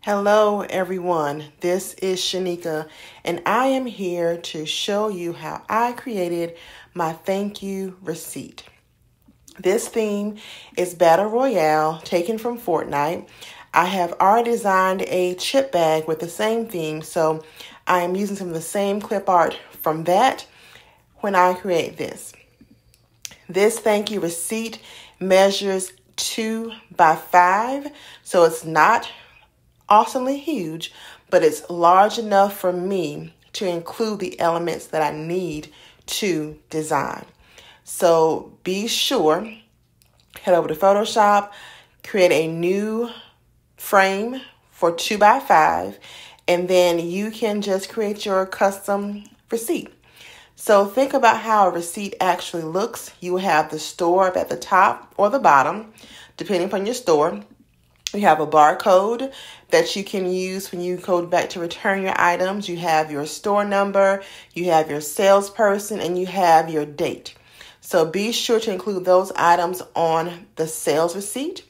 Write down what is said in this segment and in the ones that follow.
Hello everyone, this is Shanika and I am here to show you how I created my thank you receipt. This theme is Battle Royale taken from Fortnite. I have already designed a chip bag with the same theme, so I am using some of the same clip art from that when I create this. This thank you receipt measures 2 by 5, so it's not awesomely huge, but it's large enough for me to include the elements that I need to design. So be sure, head over to Photoshop, create a new frame for 2 by 5, and then you can just create your custom receipt. So think about how a receipt actually looks. You will have the store up at the top or the bottom, depending upon your store. You have a barcode that you can use when you go back to return your items. You have your store number, you have your salesperson, and you have your date. So be sure to include those items on the sales receipt.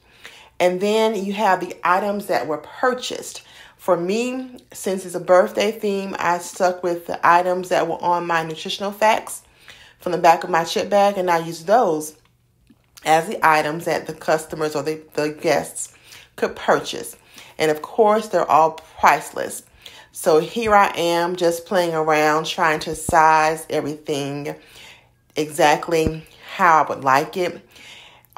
And then you have the items that were purchased. For me, since it's a birthday theme, I stuck with the items that were on my nutritional facts from the back of my chip bag, and I used those as the items that the customers or the guests could purchase. And of course, they're all priceless. So here I am just playing around, trying to size everything exactly how I would like it.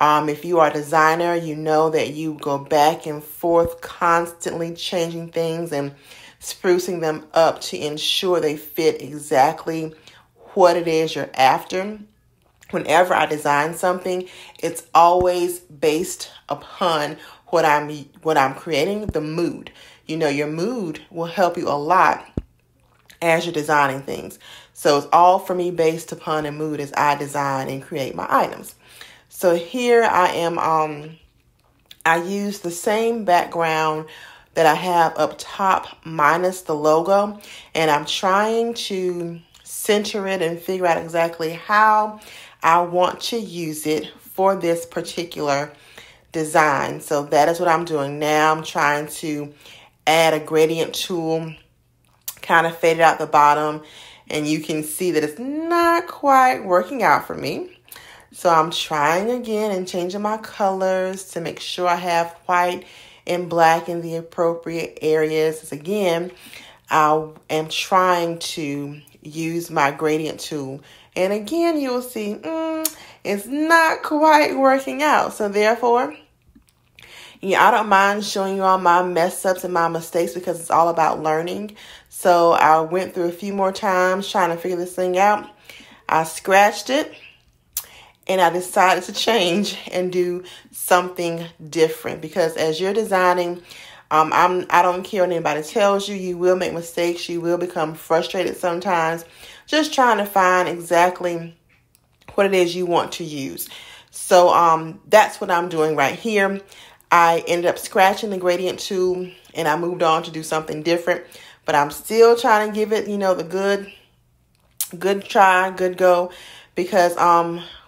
If you are a designer, you know that you go back and forth, constantly changing things and sprucing them up to ensure they fit exactly what it is you're after. Whenever I design something, it's always based upon what I'm creating, the mood. You know, your mood will help you a lot as you're designing things. So it's all for me based upon a mood as I design and create my items. So here I am, I use the same background that I have up top minus the logo, and I'm trying to center it and figure out exactly how I want to use it for this particular design. So that is what I'm doing now. I'm trying to add a gradient tool, kind of fade it out the bottom, and you can see that it's not quite working out for me. So I'm trying again and changing my colors to make sure I have white and black in the appropriate areas. Again, I am trying to use my gradient tool. And again, you will see it's not quite working out. So therefore, I don't mind showing you all my mess ups and my mistakes because it's all about learning. So I went through a few more times trying to figure this thing out. I scratched it and I decided to change and do something different because as you're designing, I don't care what anybody tells you. You will make mistakes. You will become frustrated sometimes just trying to find exactly what it is you want to use. So that's what I'm doing right here. I ended up scratching the gradient tool and I moved on to do something different, but I'm still trying to give it, the good try, good go, because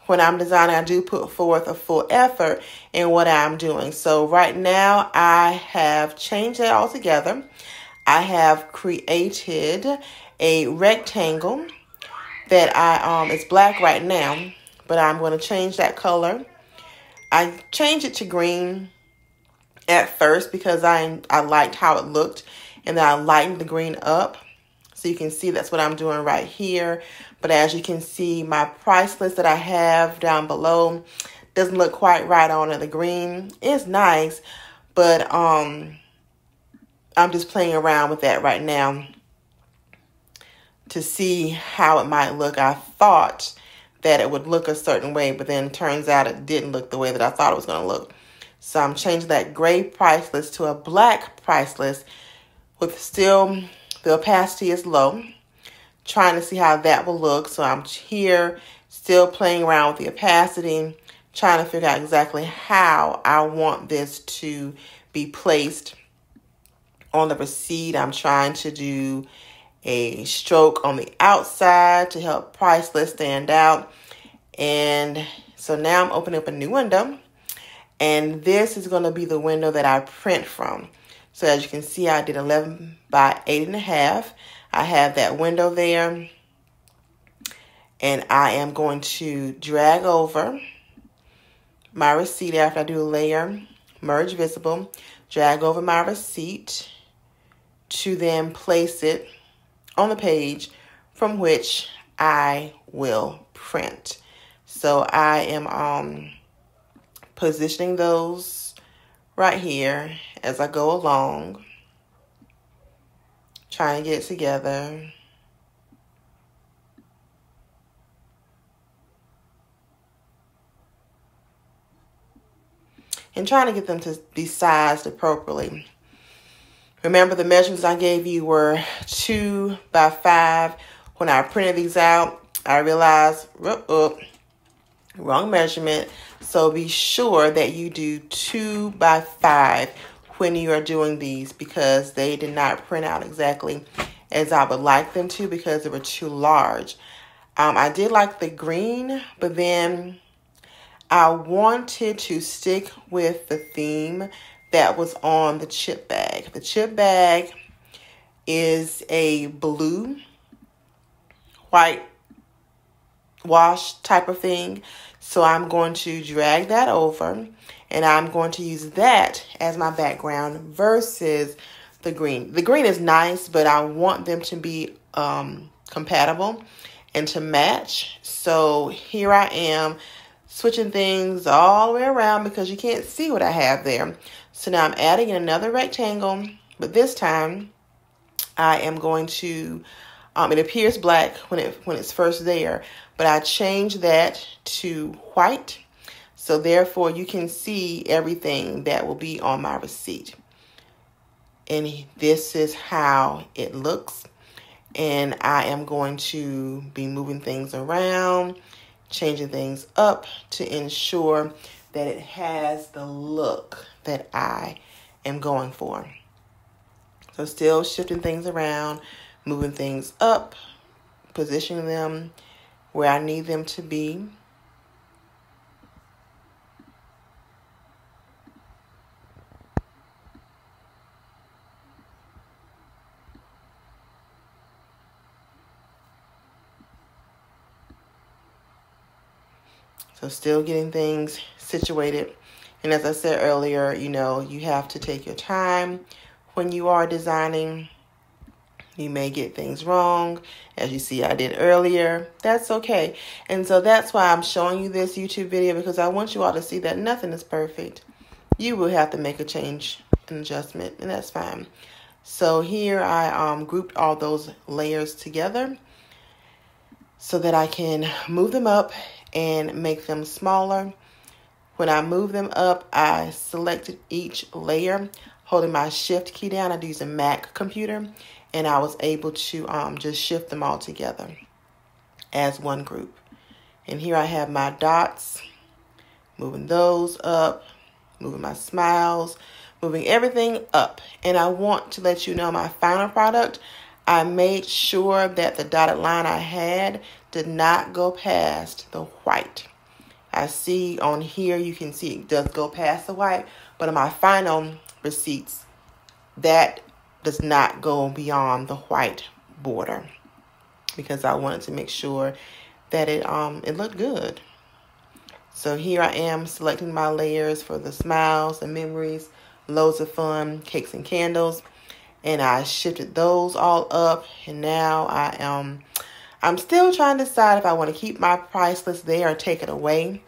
when I'm designing, I do put forth a full effort in what I'm doing. So right now I have changed that altogether. I have created a rectangle that it's black right now, but I'm going to change that color. I changed it to green at first because I liked how it looked, and then I lightened the green up. So you can see that's what I'm doing right here. But as you can see, my price list that I have down below doesn't look quite right on it. The green is nice, but I'm just playing around with that right now to see how it might look. I thought that it would look a certain way, but then it turns out it didn't look the way that I thought it was going to look. So I'm changing that gray price list to a black price list with still the opacity is low, trying to see how that will look. So I'm here still playing around with the opacity, trying to figure out exactly how I want this to be placed on the receipt. I'm trying to do a stroke on the outside to help price list stand out. And so now I'm opening up a new window, and this is going to be the window that I print from. So as you can see, I did 11 by 8.5. I have that window there. And I am going to drag over my receipt after I do a layer, merge visible, drag over my receipt to then place it on the page from which I will print. So I am positioning those right here as I go along, trying to get it together. And trying to get them to be sized appropriately. Remember, the measurements I gave you were 2 by 5. When I printed these out, I realized, wrong measurement. So be sure that you do 2 by 5 when you are doing these, because they did not print out exactly as I would like them to, because they were too large. I did like the green, but then I wanted to stick with the theme that was on the chip bag. The chip bag is a blue, white wash type of thing. So I'm going to drag that over, and I'm going to use that as my background versus the green. The green is nice, but I want them to be compatible and to match. So here I am, switching things all the way around because you can't see what I have there. So now I'm adding in another rectangle, but this time I am going to, it appears black when it's first there, but I changed that to white. So therefore you can see everything that will be on my receipt. And this is how it looks. And I am going to be moving things around, changing things up to ensure that it has the look that I am going for. So still shifting things around, moving things up, positioning them where I need them to be. So still getting things situated. And as I said earlier, you have to take your time when you are designing. You may get things wrong. As you see, I did earlier. That's okay. And so that's why I'm showing you this YouTube video, because I want you all to see that nothing is perfect. You will have to make a change, an adjustment, and that's fine. So here I grouped all those layers together so that I can move them up and make them smaller. When I move them up, I selected each layer, holding my shift key down. I use a Mac computer, and I was able to just shift them all together as one group. And here I have my dots, moving those up, moving my smiles, moving everything up. And I want to let you know my final product, I made sure that the dotted line I had did not go past the white. I see on here, you can see it does go past the white, but in my final receipts, that does not go beyond the white border, because I wanted to make sure that it looked good. So here I am selecting my layers for the smiles, the memories, loads of fun, cakes and candles. And I shifted those all up. And now I'm still trying to decide if I want to keep my price list there or take it away.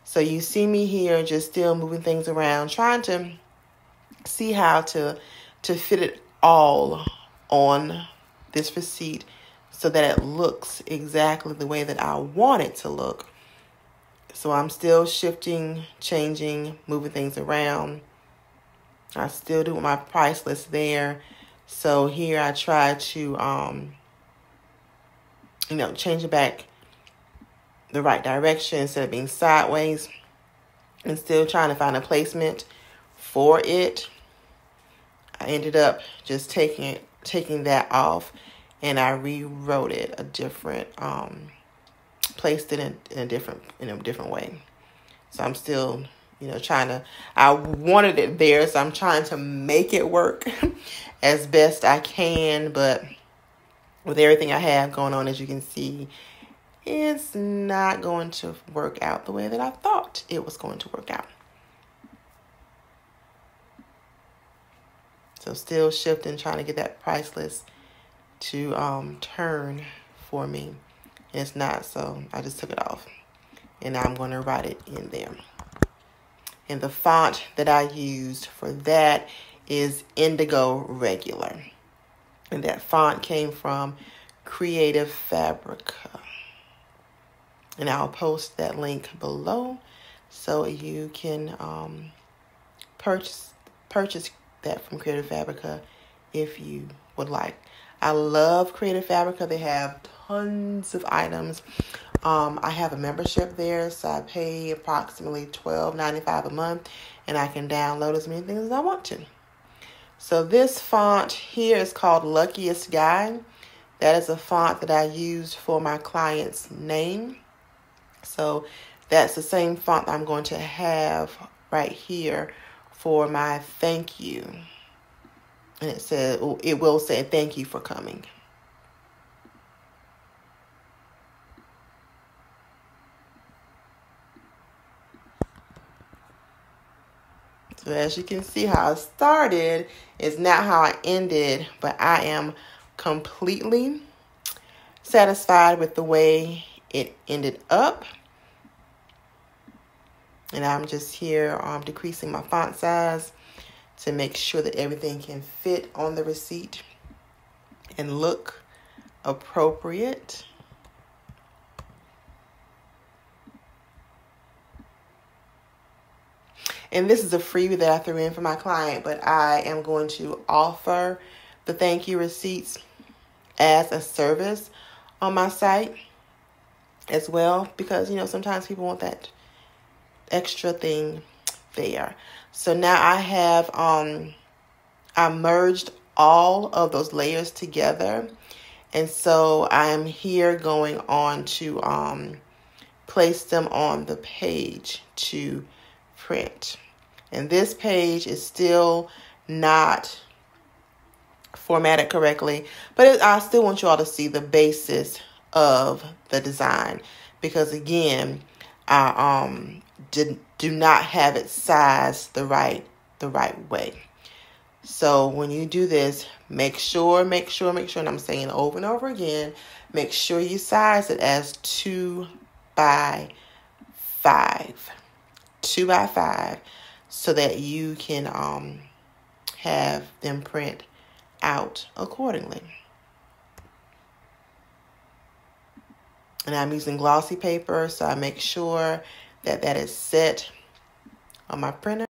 So you see me here just still moving things around, trying to see how to fit it all on this receipt so that it looks exactly the way that I want it to look. So I'm still shifting, changing, moving things around. I still do my price list there. So here I try to, change it back the right direction instead of being sideways, and still trying to find a placement for it. I ended up just taking that off, and I rewrote it a different, placed it in a different way. So I'm still, I wanted it there, so I'm trying to make it work as best I can. But with everything I have going on, as you can see, it's not going to work out the way that I thought it was going to work out. So still shifting, trying to get that price list to turn for me. And it's not, so I just took it off. And now I'm going to write it in there. And the font that I used for that is Indigo Regular. And that font came from Creative Fabrica. And I'll post that link below so you can purchase that from Creative Fabrica if you would like. I love Creative Fabrica. They have tons of items. I have a membership there, so I pay approximately $12.95 a month, and I can download as many things as I want to. So this font here is called Luckiest Guy. That is a font that I used for my client's name. So that's the same font I'm going to have right here for my thank you. And it will say thank you for coming. So as you can see, how I started is not how I ended, but I am completely satisfied with the way it ended up. And I'm just here decreasing my font size to make sure that everything can fit on the receipt and look appropriate. And this is a freebie that I threw in for my client, but I am going to offer the thank you receipts as a service on my site as well, because, sometimes people want that extra thing there. So now I have, I merged all of those layers together. And so I am here going on to place them on the page to print. And this page is still not formatted correctly, but I still want you all to see the basis of the design, because again, I do not have it sized the right way. So when you do this, make sure, and I'm saying over and over again, make sure you size it as 2 by 5. 2 by 5, so that you can have them print out accordingly. And I'm using glossy paper, so I make sure that is set on my printer.